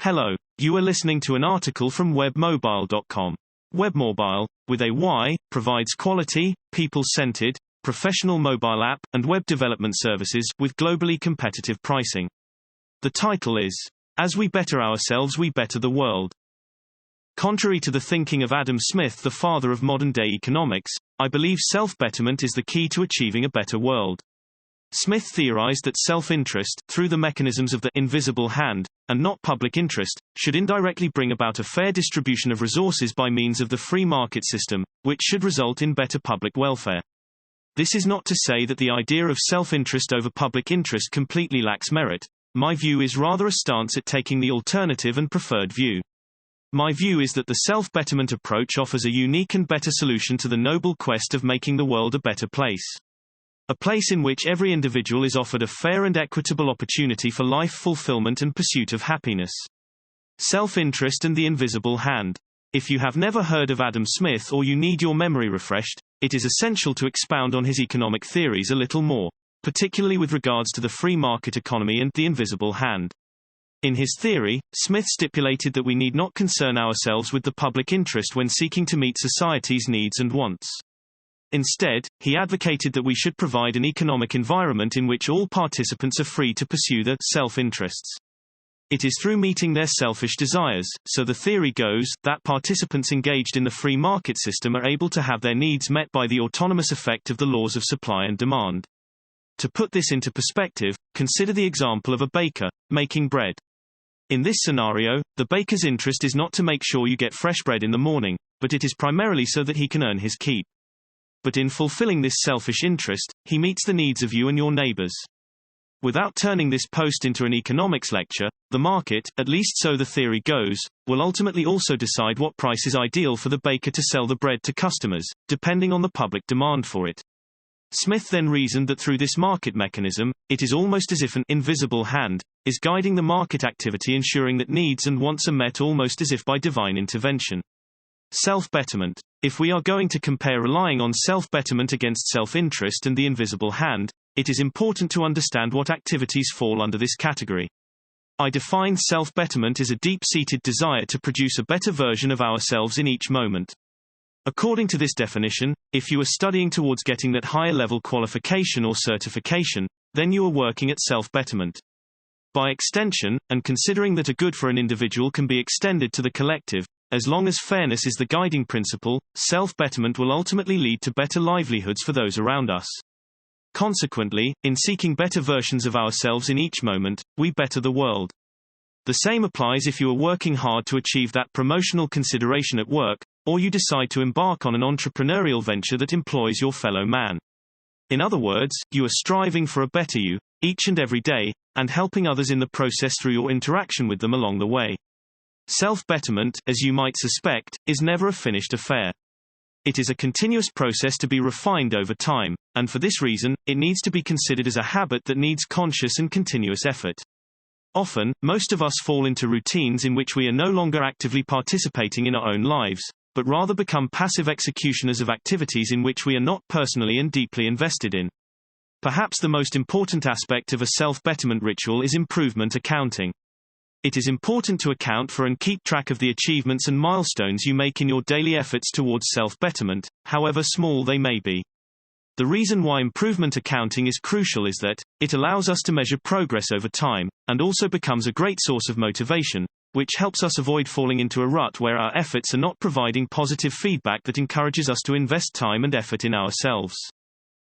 Hello, you are listening to an article from webmobile.com. Webmobile, with a Y, provides quality, people-centered, professional mobile app and web development services with globally competitive pricing. The title is, As We Better Ourselves We Better the World. Contrary to the thinking of Adam Smith, the father of modern-day economics, I believe self-betterment is the key to achieving a better world. Smith theorized that self-interest, through the mechanisms of the invisible hand, and not public interest, should indirectly bring about a fair distribution of resources by means of the free market system, which should result in better public welfare. This is not to say that the idea of self-interest over public interest completely lacks merit. My view is rather a stance at taking the alternative and preferred view. My view is that the self-betterment approach offers a unique and better solution to the noble quest of making the world a better place. A place in which every individual is offered a fair and equitable opportunity for life fulfillment and pursuit of happiness. Self-interest and the invisible hand. If you have never heard of Adam Smith or you need your memory refreshed, it is essential to expound on his economic theories a little more, particularly with regards to the free market economy and the invisible hand. In his theory, Smith stipulated that we need not concern ourselves with the public interest when seeking to meet society's needs and wants. Instead, he advocated that we should provide an economic environment in which all participants are free to pursue their self-interests. It is through meeting their selfish desires, so the theory goes, that participants engaged in the free market system are able to have their needs met by the autonomous effect of the laws of supply and demand. To put this into perspective, consider the example of a baker, making bread. In this scenario, the baker's interest is not to make sure you get fresh bread in the morning, but it is primarily so that he can earn his keep. But in fulfilling this selfish interest, he meets the needs of you and your neighbors. Without turning this post into an economics lecture, the market, at least so the theory goes, will ultimately also decide what price is ideal for the baker to sell the bread to customers, depending on the public demand for it. Smith then reasoned that through this market mechanism, it is almost as if an invisible hand is guiding the market activity, ensuring that needs and wants are met almost as if by divine intervention. Self-betterment. If we are going to compare relying on self-betterment against self-interest and the invisible hand, it is important to understand what activities fall under this category. I define self-betterment as a deep-seated desire to produce a better version of ourselves in each moment. According to this definition, if you are studying towards getting that higher level qualification or certification, then you are working at self-betterment. By extension, and considering that a good for an individual can be extended to the collective, as long as fairness is the guiding principle, self-betterment will ultimately lead to better livelihoods for those around us. Consequently, in seeking better versions of ourselves in each moment, we better the world. The same applies if you are working hard to achieve that promotional consideration at work, or you decide to embark on an entrepreneurial venture that employs your fellow man. In other words, you are striving for a better you, each and every day, and helping others in the process through your interaction with them along the way. Self-betterment, as you might suspect, is never a finished affair. It is a continuous process to be refined over time, and for this reason, it needs to be considered as a habit that needs conscious and continuous effort. Often, most of us fall into routines in which we are no longer actively participating in our own lives, but rather become passive executioners of activities in which we are not personally and deeply invested in. Perhaps the most important aspect of a self-betterment ritual is improvement accounting. It is important to account for and keep track of the achievements and milestones you make in your daily efforts towards self-betterment, however small they may be. The reason why improvement accounting is crucial is that it allows us to measure progress over time, and also becomes a great source of motivation, which helps us avoid falling into a rut where our efforts are not providing positive feedback that encourages us to invest time and effort in ourselves.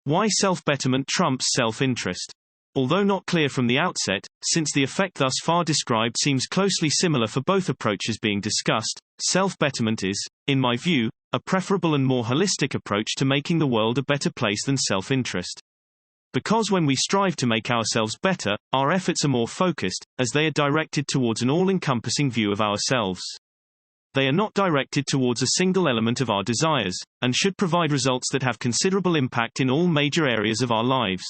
Why self-betterment trumps self-interest? Although not clear from the outset, since the effect thus far described seems closely similar for both approaches being discussed, self-betterment is, in my view, a preferable and more holistic approach to making the world a better place than self-interest. Because when we strive to make ourselves better, our efforts are more focused, as they are directed towards an all-encompassing view of ourselves. They are not directed towards a single element of our desires, and should provide results that have considerable impact in all major areas of our lives.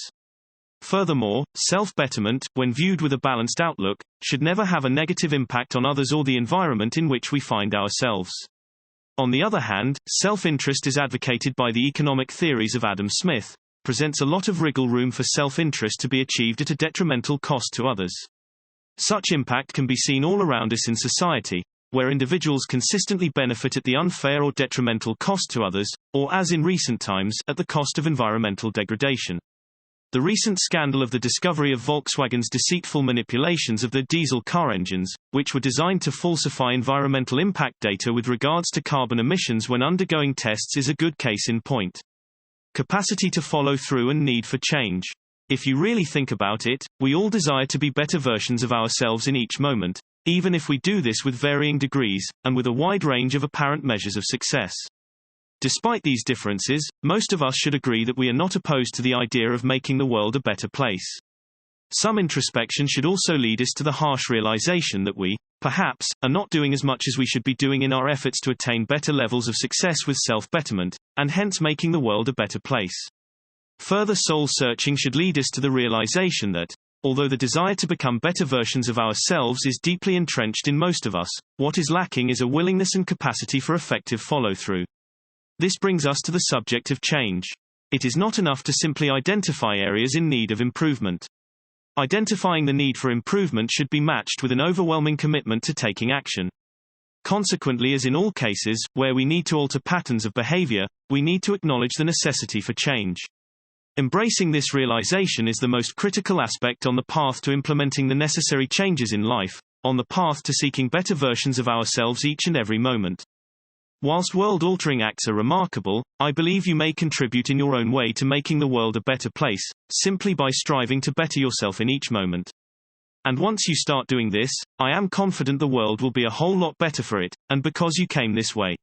Furthermore, self-betterment, when viewed with a balanced outlook, should never have a negative impact on others or the environment in which we find ourselves. On the other hand, self-interest as advocated by the economic theories of Adam Smith, presents a lot of wriggle room for self-interest to be achieved at a detrimental cost to others. Such impact can be seen all around us in society, where individuals consistently benefit at the unfair or detrimental cost to others, or as in recent times, at the cost of environmental degradation. The recent scandal of the discovery of Volkswagen's deceitful manipulations of their diesel car engines, which were designed to falsify environmental impact data with regards to carbon emissions when undergoing tests, is a good case in point. Capacity to follow through and need for change. If you really think about it, we all desire to be better versions of ourselves in each moment, even if we do this with varying degrees, and with a wide range of apparent measures of success. Despite these differences, most of us should agree that we are not opposed to the idea of making the world a better place. Some introspection should also lead us to the harsh realization that we, perhaps, are not doing as much as we should be doing in our efforts to attain better levels of success with self-betterment, and hence making the world a better place. Further soul-searching should lead us to the realization that, although the desire to become better versions of ourselves is deeply entrenched in most of us, what is lacking is a willingness and capacity for effective follow-through. This brings us to the subject of change. It is not enough to simply identify areas in need of improvement. Identifying the need for improvement should be matched with an overwhelming commitment to taking action. Consequently, as in all cases, where we need to alter patterns of behavior, we need to acknowledge the necessity for change. Embracing this realization is the most critical aspect on the path to implementing the necessary changes in life, on the path to seeking better versions of ourselves each and every moment. Whilst world-altering acts are remarkable, I believe you may contribute in your own way to making the world a better place, simply by striving to better yourself in each moment. And once you start doing this, I am confident the world will be a whole lot better for it, and because you came this way.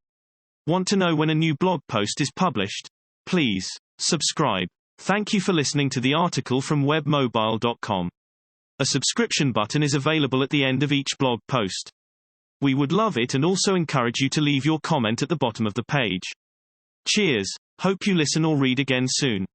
Want to know when a new blog post is published? Please subscribe. Thank you for listening to the article from webmobile.com. A subscription button is available at the end of each blog post. We would love it and also encourage you to leave your comment at the bottom of the page. Cheers. Hope you listen or read again soon.